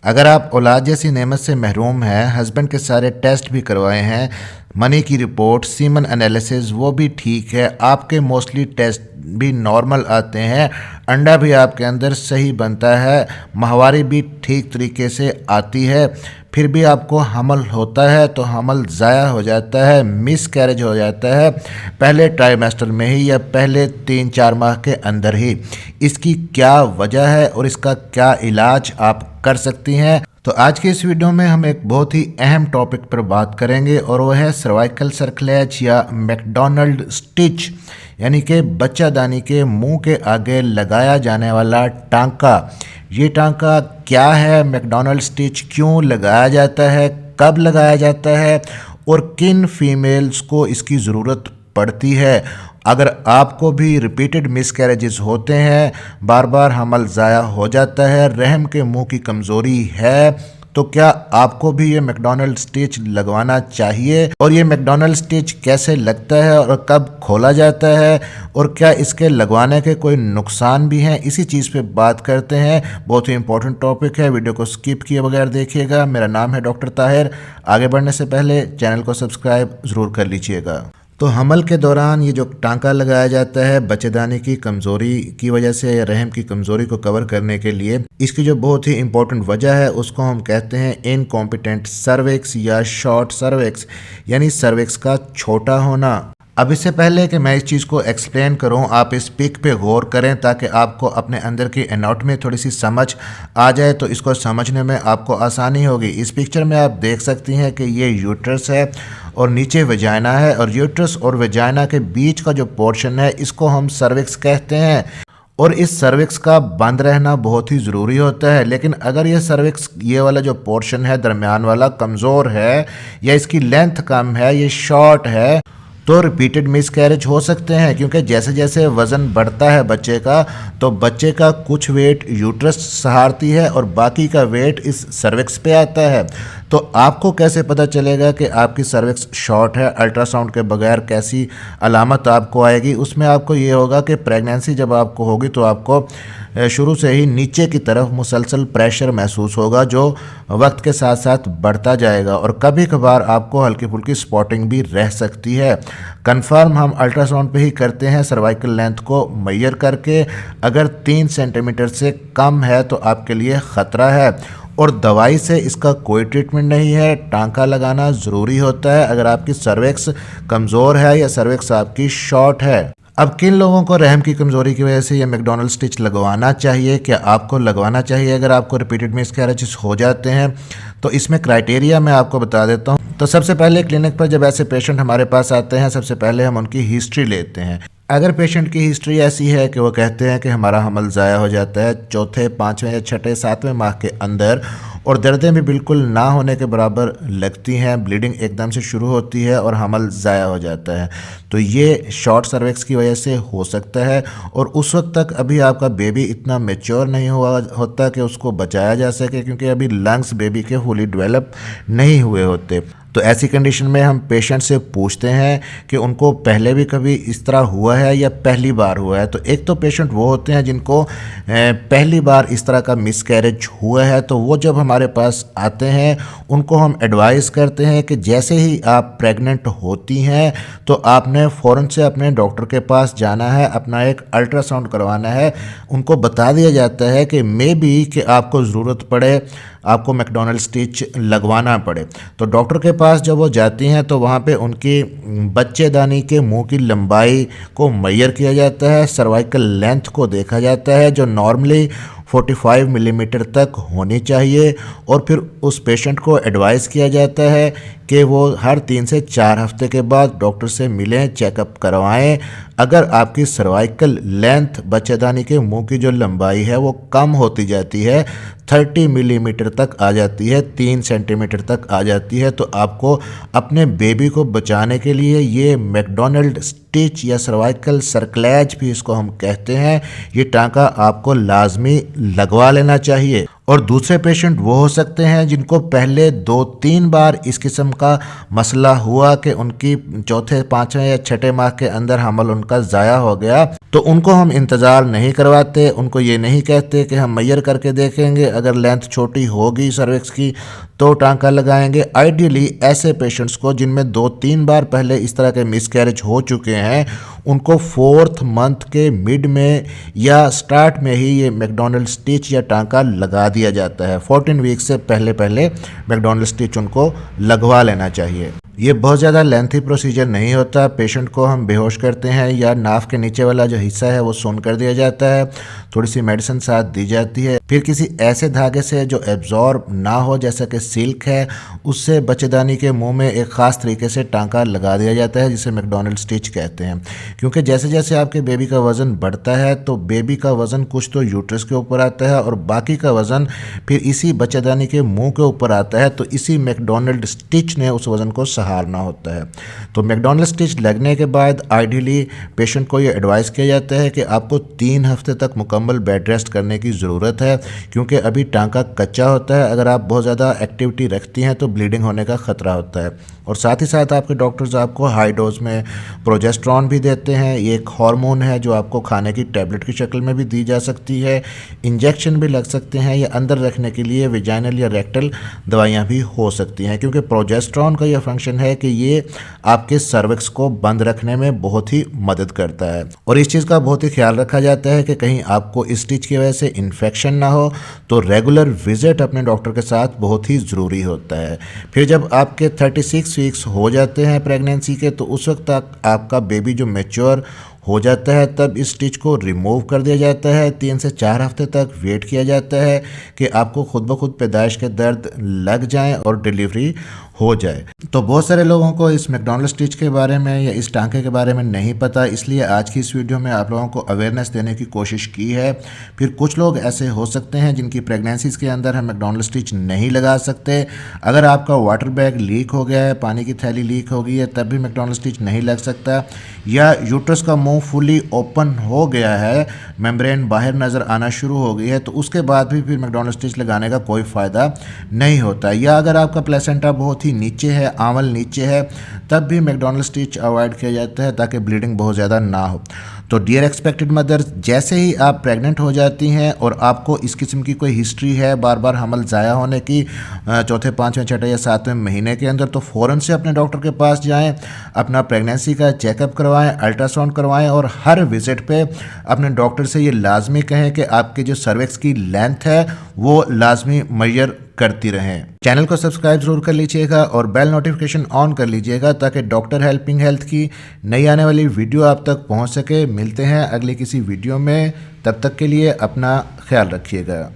अगर आप औलाद जैसी नेमत से महरूम हैं, हस्बैंड के सारे टेस्ट भी करवाए हैं, मनी की रिपोर्ट, सीमन एनालिसिस वो भी ठीक है, आपके मोस्टली टेस्ट भी नॉर्मल आते हैं, अंडा भी आपके अंदर सही बनता है, माहवारी भी ठीक तरीके से आती है, फिर भी आपको हमल होता है तो हमल ज़ाया हो जाता है, मिस कैरेज हो जाता है पहले ट्राइमेस्टर में ही या पहले 3-4 माह के अंदर ही। इसकी क्या वजह है और इसका क्या इलाज आप कर सकती हैं? तो आज के इस वीडियो में हम एक बहुत ही अहम टॉपिक पर बात करेंगे और वह है सर्वाइकल सर्कलेज या मैकडोनल्ड स्टिच, यानी कि बच्चादानी के मुंह के आगे लगाया जाने वाला टांका। ये टांका क्या है, मैकडोनल्ड स्टिच क्यों लगाया जाता है, कब लगाया जाता है और किन फीमेल्स को इसकी ज़रूरत पड़ती है। अगर आपको भी रिपीटेड मिसकैरेजेस होते हैं, बार बार हमल ज़ाया हो जाता है, रहम के मुंह की कमज़ोरी है, तो क्या आपको भी ये मैकडोनल्ड स्टिच लगवाना चाहिए? और ये मैकडोनल्ड स्टिच कैसे लगता है और कब खोला जाता है और क्या इसके लगवाने के कोई नुकसान भी हैं, इसी चीज़ पे बात करते हैं। बहुत ही इंपॉर्टेंट टॉपिक है, वीडियो को स्किप किए बगैर देखिएगा। मेरा नाम है डॉक्टर ताहिर। आगे बढ़ने से पहले चैनल को सब्सक्राइब ज़रूर कर लीजिएगा। तो हमल के दौरान ये जो टांका लगाया जाता है बच्चेदानी की कमज़ोरी की वजह से या रहम की कमज़ोरी को कवर करने के लिए, इसकी जो बहुत ही इंपॉर्टेंट वजह है उसको हम कहते हैं इनकॉम्पिटेंट सर्विक्स या शॉर्ट सर्विक्स, यानी सर्विक्स का छोटा होना। अब इससे पहले कि मैं इस चीज़ को एक्सप्लेन करूं, आप इस पिक पे गौर करें ताकि आपको अपने अंदर की एनाटॉमी थोड़ी सी समझ आ जाए, तो इसको समझने में आपको आसानी होगी। इस पिक्चर में आप देख सकती हैं कि ये यूट्रस है और नीचे वजाइना है, और यूट्रस और वजाइना के बीच का जो पोर्शन है इसको हम सर्विक्स कहते हैं। और इस सर्विक्स का बंद रहना बहुत ही ज़रूरी होता है। लेकिन अगर ये सर्विक्स, ये वाला जो पोर्शन है दरमियान वाला, कमज़ोर है या इसकी लेंथ कम है, ये शॉर्ट है, तो रिपीटेड मिसकैरेज हो सकते हैं। क्योंकि जैसे जैसे वज़न बढ़ता है बच्चे का, तो बच्चे का कुछ वेट यूट्रस सहारती है और बाकी का वेट इस सर्विक्स पे आता है। तो आपको कैसे पता चलेगा कि आपकी सर्विक्स शॉर्ट है? अल्ट्रासाउंड के बगैर कैसी अलामत आपको आएगी? उसमें आपको ये होगा कि प्रेगनेंसी जब आपको होगी तो आपको शुरू से ही नीचे की तरफ मुसलसल प्रेशर महसूस होगा, जो वक्त के साथ साथ बढ़ता जाएगा, और कभी कभार आपको हल्की फुल्की स्पॉटिंग भी रह सकती है। कंफर्म हम अल्ट्रासाउंड पे ही करते हैं सर्वाइकल लेंथ को मेजर करके। अगर 3 सेंटीमीटर से कम है तो आपके लिए ख़तरा है, और दवाई से इसका कोई ट्रीटमेंट नहीं है। टांका लगाना ज़रूरी होता है अगर आपकी सर्विक्स कमज़ोर है या सर्विक्स आपकी शॉर्ट है। अब किन लोगों को रहम की कमज़ोरी की वजह से ये मैकडोनल्ड स्टिच लगवाना चाहिए? क्या आपको लगवाना चाहिए अगर आपको रिपीटेड मिसकैरेजेस हो जाते हैं? तो इसमें क्राइटेरिया मैं आपको बता देता हूँ। तो सबसे पहले क्लिनिक पर जब ऐसे पेशेंट हमारे पास आते हैं, सबसे पहले हम उनकी हिस्ट्री लेते हैं। अगर पेशेंट की हिस्ट्री ऐसी है कि वो कहते हैं कि हमारा हमल ज़ाया हो जाता है 4, 5 या 6, 7वें माह के अंदर, और दर्दें भी बिल्कुल ना होने के बराबर लगती हैं, ब्लीडिंग एकदम से शुरू होती है और हमल ज़ाया हो जाता है, तो ये शॉर्ट सर्विक्स की वजह से हो सकता है। और उस वक्त तक अभी आपका बेबी इतना मैच्योर नहीं हुआ होता कि उसको बचाया जा सके, क्योंकि अभी लंग्स बेबी के फुली डेवलप नहीं हुए होते। तो ऐसी कंडीशन में हम पेशेंट से पूछते हैं कि उनको पहले भी कभी इस तरह हुआ है या पहली बार हुआ है। तो एक तो पेशेंट वो होते हैं जिनको पहली बार इस तरह का मिसकैरेज हुआ है, तो वो जब हमारे पास आते हैं उनको हम एडवाइस करते हैं कि जैसे ही आप प्रेग्नेंट होती हैं तो आपने फ़ौरन से अपने डॉक्टर के पास जाना है, अपना एक अल्ट्रासाउंड करवाना है। उनको बता दिया जाता है कि मे बी कि आपको ज़रूरत पड़े, आपको मैकडोनल्ड स्टिच लगवाना पड़े। तो डॉक्टर के पास जब वो जाती हैं तो वहाँ पे उनकी बच्चेदानी के मुंह की लंबाई को मेजर किया जाता है, सर्वाइकल लेंथ को देखा जाता है जो नॉर्मली 45 मिलीमीटर तक होनी चाहिए, और फिर उस पेशेंट को एडवाइस किया जाता है कि वो हर 3 से 4 हफ्ते के बाद डॉक्टर से मिलें, चेकअप करवाएं। अगर आपकी सर्वाइकल लेंथ, बच्चेदानी के मुंह की जो लंबाई है वो कम होती जाती है, 30 मिलीमीटर तक आ जाती है, 3 सेंटीमीटर तक आ जाती है, तो आपको अपने बेबी को बचाने के लिए ये मैकडोनल्ड स्टिच या सर्वाइकल सर्कलेज भी इसको हम कहते हैं, ये टांका आपको लाजमी लगवा लेना चाहिए। और दूसरे पेशेंट वो हो सकते हैं जिनको पहले 2-3 बार इस किस्म का मसला हुआ कि उनकी चौथे, पाँचवें या छठे माह के अंदर हमल उनका ज़ाया हो गया, तो उनको हम इंतज़ार नहीं करवाते, उनको ये नहीं कहते कि हम मैयर करके देखेंगे, अगर लेंथ छोटी होगी सर्विक्स की तो टांका लगाएंगे। आइडियली ऐसे पेशेंट्स को जिनमें 2-3 बार पहले इस तरह के मिसकैरेज हो चुके हैं, उनको 4th मंथ के मिड में या स्टार्ट में ही ये मैकडॉनल्ड स्टिच या टांका लगा दिया जाता है। 14 वीक से पहले पहले मैकडॉनल्ड स्टिच उनको लगवा लेना चाहिए। ये बहुत ज़्यादा लेंथी प्रोसीजर नहीं होता। पेशेंट को हम बेहोश करते हैं या नाफ के नीचे वाला जो हिस्सा है वो सुन कर दिया जाता है, थोड़ी सी मेडिसिन साथ दी जाती है, फिर किसी ऐसे धागे से जो एब्जॉर्ब ना हो जैसा कि सिल्क है, उससे बच्चेदानी के मुंह में एक ख़ास तरीके से टांका लगा दिया जाता है जिसे मैकडॉनल्ड स्टिच कहते हैं। क्योंकि जैसे जैसे आपके बेबी का वज़न बढ़ता है तो बेबी का वज़न कुछ तो यूट्रस के ऊपर आता है और बाकी का वज़न फिर इसी बच्चेदानी के मुँह के ऊपर आता है, तो इसी मैकडॉनल्ड स्टिच ने उस वज़न को हारना होता है। तो मैकडॉनल्ड स्टिच लगने के बाद आइडियली पेशेंट को ये एडवाइस किया जाता है कि आपको 3 हफ्ते तक मुकम्मल बेड रेस्ट करने की ज़रूरत है, क्योंकि अभी टांका कच्चा होता है। अगर आप बहुत ज़्यादा एक्टिविटी रखती हैं तो ब्लीडिंग होने का ख़तरा होता है। और साथ ही साथ आपके डॉक्टर्स आपको हाई डोज में प्रोजेस्टेरॉन भी देते हैं। ये एक हार्मोन है जो आपको खाने की टैबलेट की शक्ल में भी दी जा सकती है, इंजेक्शन भी लग सकते हैं, या अंदर रखने के लिए विजाइनल या रेक्टल दवाइयाँ भी हो सकती हैं। क्योंकि प्रोजेस्टेरॉन का यह फंक्शन है कि ये आपके सर्विक्स को बंद रखने में बहुत ही मदद करता है। और इस चीज़ का बहुत ही ख्याल रखा जाता है कि कहीं आपको इस स्टिच की वजह से इन्फेक्शन ना हो, तो रेगुलर विजिट अपने डॉक्टर के साथ बहुत ही ज़रूरी होता है। फिर जब आपके 36 वीक्स हो जाते हैं प्रेगनेंसी के, तो उस वक्त तक आपका बेबी जो मैच्योर हो जाता है तब इस स्टिच को रिमूव कर दिया जाता है। 3 से 4 हफ्ते तक वेट किया जाता है कि आपको खुद ब खुद पैदाइश के दर्द लग जाएं और डिलीवरी हो जाए। तो बहुत सारे लोगों को इस मैकडॉनल्ड स्टिच के बारे में या इस टांके के बारे में नहीं पता, इसलिए आज की इस वीडियो में आप लोगों को अवेयरनेस देने की कोशिश की है। फिर कुछ लोग ऐसे हो सकते हैं जिनकी प्रेगनेंसीज़ के अंदर हम मैकडॉनल्ड स्टिच नहीं लगा सकते। अगर आपका वाटर बैग लीक हो गया है, पानी की थैली लीक हो गई है, तब भी मैकडॉनल्ड स्टिच नहीं लग सकता। या यूट्रस का मुंह फुली ओपन हो गया है, मेम्ब्रेन बाहर नज़र आना शुरू हो गई है, तो उसके बाद भी फिर मैकडॉनल्ड स्टिच लगाने का कोई फ़ायदा नहीं होता। या अगर आपका प्लेसेंटा बहुत ही नीचे है, आंवल नीचे है, तब भी मैकडॉनल्ड स्टिच अवॉइड किया जाता है ताकि ब्लीडिंग बहुत ज़्यादा ना हो। तो डियर एक्सपेक्टेड मदर्स, जैसे ही आप प्रेग्नेंट हो जाती हैं और आपको इस किस्म की कोई हिस्ट्री है बार बार हमल ज़ाया होने की चौथे, पाँचवें, छठे या सातवें महीने के अंदर, तो फ़ौरन से अपने डॉक्टर के पास जाएं, अपना प्रेगनेंसी का चेकअप करवाएं, अल्ट्रासाउंड करवाएं और हर विज़िट पे अपने डॉक्टर से ये लाजमी कहें कि आपके जो सर्विक्स की लेंथ है वो लाजमी मेजर करती रहें। चैनल को सब्सक्राइब ज़रूर कर लीजिएगा और बेल नोटिफिकेशन ऑन कर लीजिएगा ताकि डॉक्टर हेल्पिंग हेल्थ की नई आने वाली वीडियो आप तक पहुंच सके। मिलते हैं अगली किसी वीडियो में, तब तक के लिए अपना ख्याल रखिएगा।